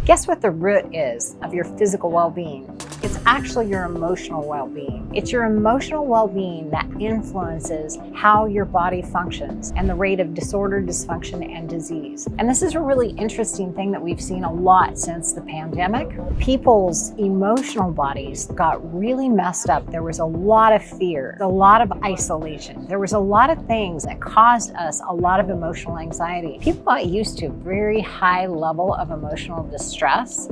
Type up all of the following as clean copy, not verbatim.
Guess what the root is of your physical well-being? It's actually your emotional well-being. It's your emotional well-being that influences how your body functions and the rate of disorder, dysfunction, and disease. And this is a really interesting thing that we've seen a lot since the pandemic. People's emotional bodies got really messed up. There was a lot of fear, a lot of isolation. There was a lot of things that caused us a lot of emotional anxiety. People got used to a very high level of emotional distress.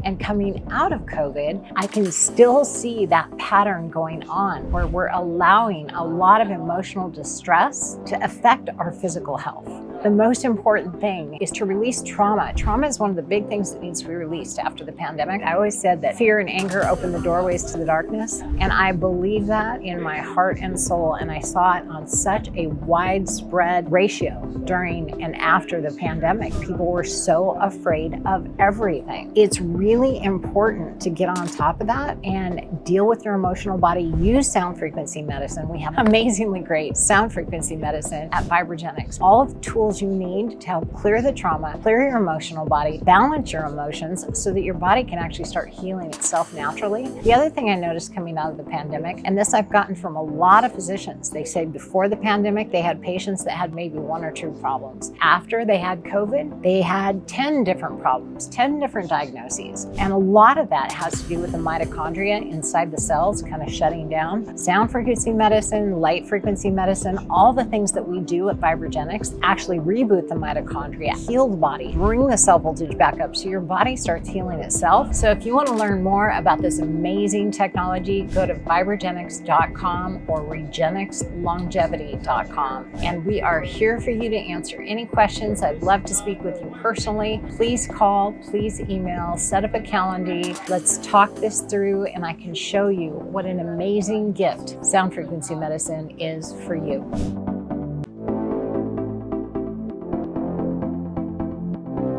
And coming out of COVID, I can still see that pattern going on where we're allowing a lot of emotional distress to affect our physical health. The most important thing is to release trauma. Trauma is one of the big things that needs to be released after the pandemic. I always said that fear and anger open the doorways to the darkness, and I believe that in my heart and soul, and I saw it on such a widespread ratio during and after the pandemic. People were so afraid of everything. It's really important to get on top of that and deal with your emotional body. Use sound frequency medicine. We have amazingly great sound frequency medicine at Vibrogenics. All of the tools you need to help clear the trauma, clear your emotional body, balance your emotions so that your body can actually start healing itself naturally. The other thing I noticed coming out of the pandemic, and this I've gotten from a lot of physicians, they say before the pandemic, they had patients that had maybe 1 or 2 problems. After they had COVID, they had 10 different problems, 10 different diagnoses. And a lot of that has to do with the mitochondria inside the cells kind of shutting down. Sound frequency medicine, light frequency medicine, all the things that we do at Vibrogenics actually reboot the mitochondria, heal the body, bring the cell voltage back up so your body starts healing itself. So if you want to learn more about this amazing technology, go to vibrogenics.com or regenixlongevity.com. And we are here for you to answer any questions. I'd love to speak with you personally. Please call, please email, set up a calendar. Let's talk this through and I can show you what an amazing gift sound frequency medicine is for you.